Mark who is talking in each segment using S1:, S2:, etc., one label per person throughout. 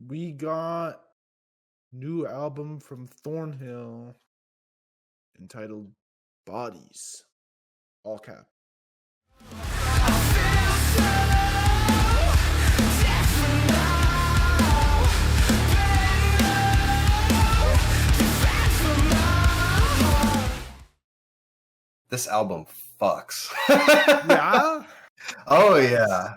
S1: we got new album from Thornhill entitled Bodies. All cap.
S2: This album fucks.
S1: Yeah?
S2: Oh yeah.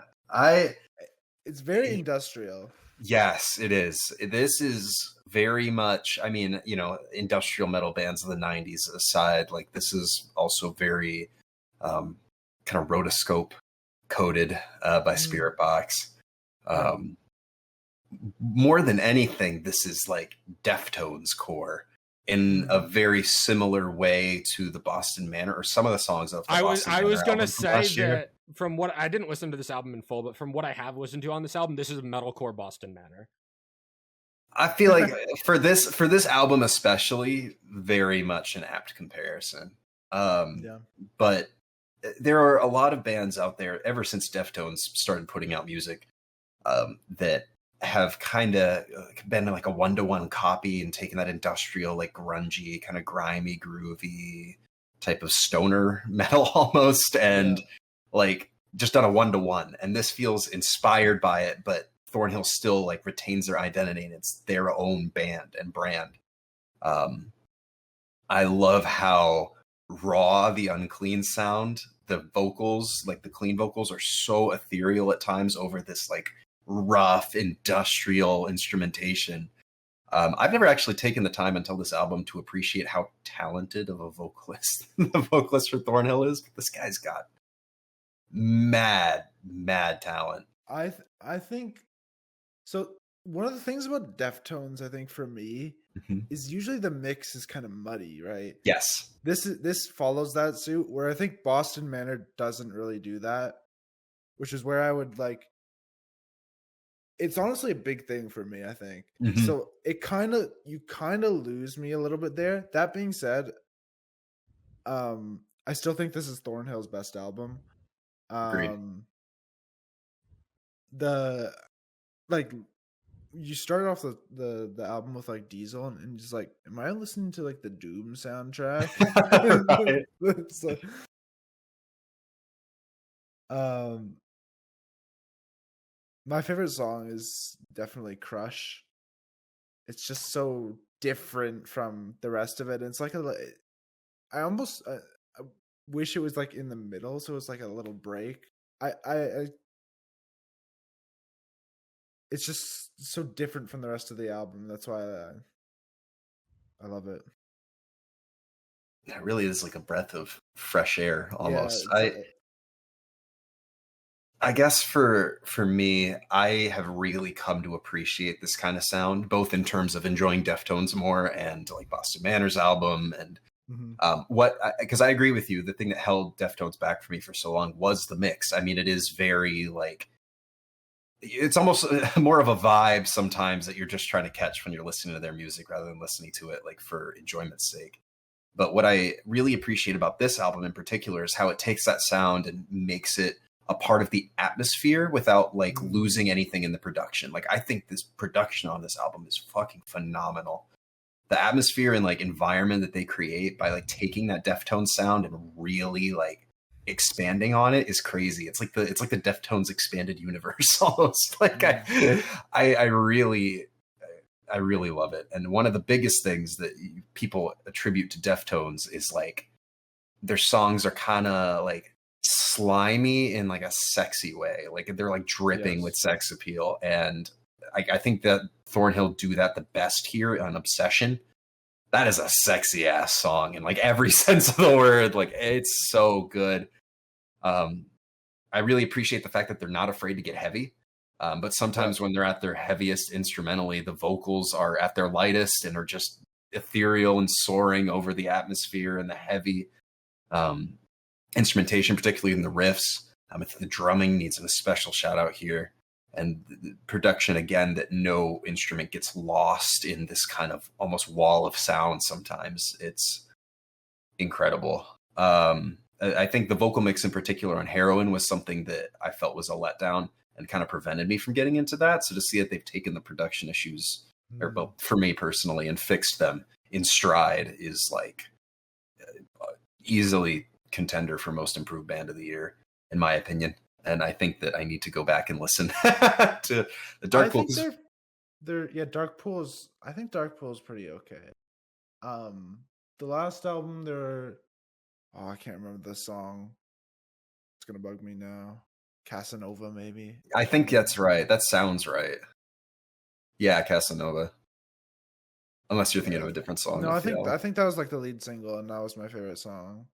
S1: It's very industrial.
S2: Yes, it is. This is very much, I mean, you know, industrial metal bands of the 90s aside, like this is also very kind of rotoscope coded by Spirit Box. More than anything, this is like Deftones core in a very similar way to the Boston Manor, or some of the songs of the Boston Manor.
S3: I was going to say
S2: that year.
S3: from what I didn't listen to this album in full, but from what I have listened to on this album, this is metalcore Boston Manor. I
S2: feel like for this album especially, very much an apt comparison. But there are a lot of bands out there ever since Deftones started putting out music that have kind of been like a one-to-one copy and taken that industrial, like grungy, kind of grimy, groovy type of stoner metal almost, and like just done a one-to-one. And this feels inspired by it, but Thornhill still like retains their identity and it's their own band and brand. I love how raw the Unclean sound, the vocals, like the clean vocals, are so ethereal at times over this like rough industrial instrumentation. I've never actually taken the time until this album to appreciate how talented of a vocalist the vocalist for Thornhill is. This guy's got mad talent.
S1: I think so. One of the things about Deftones, I think for me, is usually the mix is kind of muddy, right?
S2: Yes.
S1: This follows that suit, where I think Boston Manor doesn't really do that, which is where I would like. It's honestly a big thing for me, I think. So you kind of lose me a little bit there. That being said, I still think this is Thornhill's best album.
S2: Agreed.
S1: You start off the album with like Diesel and just like, am I listening to like the Doom soundtrack? It's like, my favorite song is definitely Crush. It's just so different from the rest of it. It's like I wish it was like in the middle, so it's like a little break. It's just so different from the rest of the album. That's why I love it.
S2: It really is like a breath of fresh air almost.
S1: Yeah,
S2: I guess for me, I have really come to appreciate this kind of sound, both in terms of enjoying Deftones more and like Boston Manor's album. And because I agree with you, the thing that held Deftones back for me for so long was the mix. I mean, it is very like, it's almost more of a vibe sometimes that you're just trying to catch when you're listening to their music rather than listening to it like for enjoyment's sake. But what I really appreciate about this album in particular is how it takes that sound and makes it a part of the atmosphere without like losing anything in the production. Like I think this production on this album is fucking phenomenal. The atmosphere and like environment that they create by like taking that Deftones sound and really like expanding on it is crazy. It's like the Deftones expanded universe almost. Like I really love it. And one of the biggest things that people attribute to Deftones is like their songs are kind of like slimy in like a sexy way. Like they're like dripping with sex appeal. And I think that Thornhill do that the best here on Obsession. That is a sexy ass song in like every sense of the word. Like it's so good. I really appreciate the fact that they're not afraid to get heavy. But sometimes when they're at their heaviest instrumentally, the vocals are at their lightest and are just ethereal and soaring over the atmosphere and the heavy instrumentation, particularly in the riffs. The drumming needs a special shout out here. And the production, again, that no instrument gets lost in this kind of almost wall of sound sometimes. It's incredible. I think the vocal mix in particular on Heroin was something that I felt was a letdown. and kind of prevented me from getting into that. So to see that they've taken the production issues, or well, for me personally, and fixed them in stride is like easily contender for most improved band of the year, in my opinion. And I think that I need to go back and listen to the Dark Pool.
S1: Dark Pool is. I think Dark Pool is pretty okay. The last album, I can't remember the song. It's gonna bug me now. Casanova, maybe.
S2: I think that's right. That sounds right. Yeah, Casanova. Unless you're thinking of a different song.
S1: No, I think that was like the lead single, and that was my favorite song.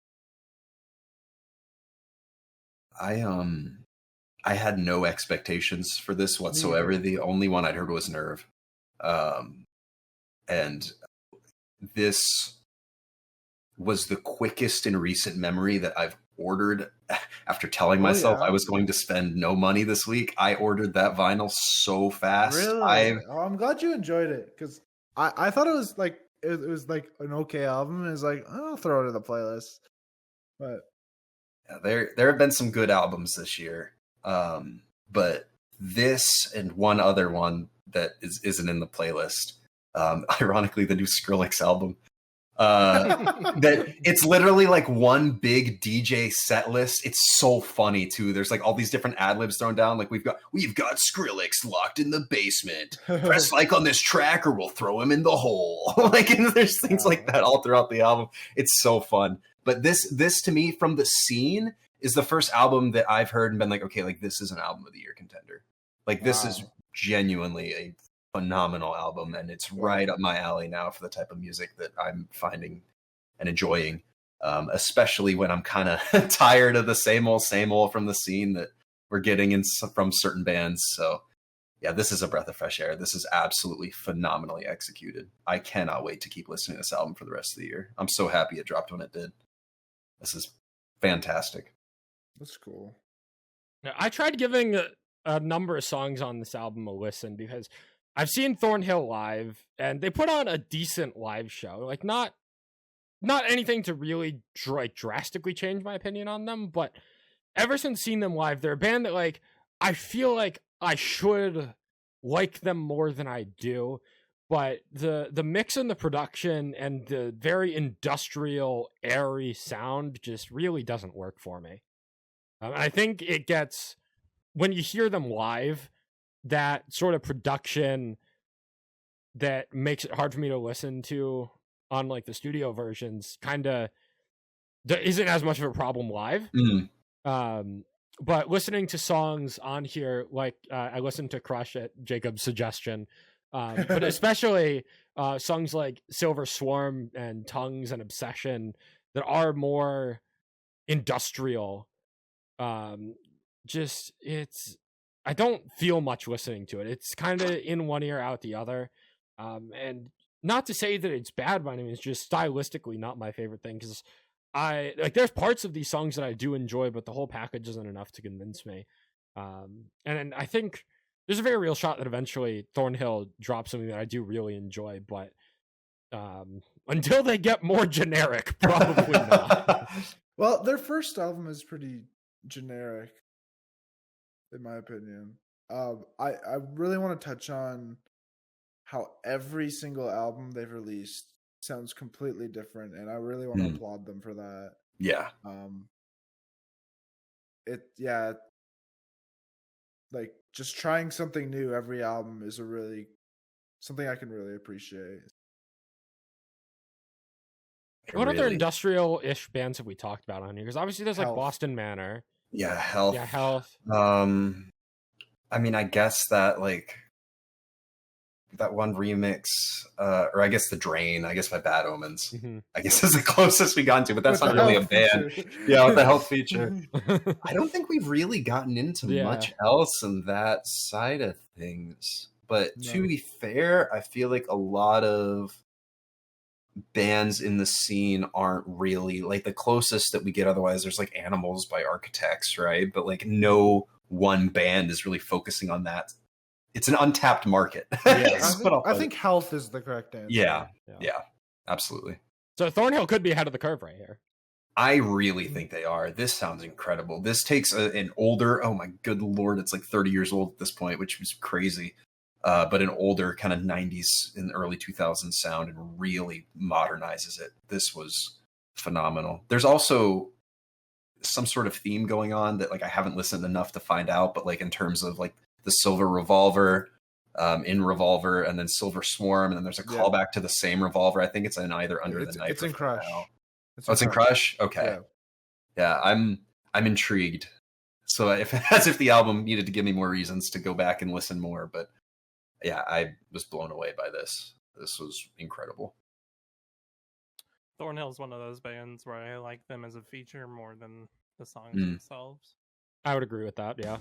S2: I had no expectations for this whatsoever. The only one I'd heard was Nerve. And this was the quickest in recent memory that I've ordered after telling myself I was going to spend no money this week. I ordered that vinyl so fast.
S1: Really? I'm glad you enjoyed it, because I thought it was like it was like an okay album. It's like, I'll throw it in the playlist. But
S2: yeah, there have been some good albums this year. But this and one other one that isn't in the playlist, ironically, the new Skrillex album, that it's literally like one big DJ set list. It's so funny too. There's like all these different ad libs thrown down. Like we've got Skrillex locked in the basement. Press like on this track or we'll throw him in the hole. Like, and there's things like that all throughout the album. It's so fun. But this to me, from the scene, is the first album that I've heard and been like, okay, like this is an album of the year contender. Like this is genuinely a phenomenal album, and it's right up my alley now for the type of music that I'm finding and enjoying, especially when I'm kind of tired of the same old from the scene that we're getting from certain bands. So yeah, this is a breath of fresh air. This is absolutely phenomenally executed. I cannot wait to keep listening to this album for the rest of the year. I'm so happy it dropped when it did. This is fantastic.
S1: That's cool.
S3: Now, I tried giving a number of songs on this album a listen, because I've seen Thornhill live, and they put on a decent live show. Like, not anything to really drastically change my opinion on them, but ever since seeing them live, they're a band that, like, I feel like I should like them more than I do. But the mix and the production and the very industrial, airy sound just really doesn't work for me. I think it gets, when you hear them live, that sort of production that makes it hard for me to listen to on like the studio versions kind of isn't as much of a problem live. But listening to songs on here, like I listened to Crush at Jacob's suggestion, but especially songs like Silver Swarm and Tongues and Obsession that are more industrial. I don't feel much listening to it. It's kind of in one ear, out the other. And not to say that it's bad by any means, just stylistically not my favorite thing, because there's parts of these songs that I do enjoy, but the whole package isn't enough to convince me. And I think there's a very real shot that eventually Thornhill drops something that I do really enjoy, but until they get more generic, probably not.
S1: Well, their first album is pretty generic, in my opinion. I really want to touch on how every single album they've released sounds completely different, and I really want to applaud them for that.
S2: Yeah.
S1: Like just trying something new every album is something I can really appreciate.
S3: What other industrial-ish bands have we talked about on here? Because obviously there's like Boston Manor.
S2: Yeah, Health.
S3: Yeah, Health.
S2: I mean, I guess that like that one remix, or I guess The Drain, I guess by Bad Omens, I guess is the closest we got to, but that's not really a band. Yeah, with the Health feature. I don't think we've really gotten into much else on that side of things. But to be fair, I feel like a lot of bands in the scene aren't really like the closest that we get. Otherwise, there's like Animals by Architects, right? But like no one band is really focusing on that. It's an untapped market.
S1: I think Health is the correct answer.
S2: Yeah, absolutely.
S3: So Thornhill could be ahead of the curve right here.
S2: I really think they are. This sounds incredible. This takes an older, oh my good lord, it's like 30 years old at this point, which was crazy. But an older kind of 90s and early 2000s sound and really modernizes it. This was phenomenal. There's also some sort of theme going on that like I haven't listened enough to find out, but like in terms of like the Silver Revolver, in Revolver, and then Silver Swarm, and then there's a callback to the same Revolver. I think it's in either Under the Knife.
S1: It's in Crush.
S2: It's in Crush. Okay, yeah, I'm intrigued. So as if the album needed to give me more reasons to go back and listen more, but yeah, I was blown away by this. This was incredible.
S4: Thornhill is one of those bands where I like them as a feature more than the songs themselves.
S3: I would agree with that, yeah.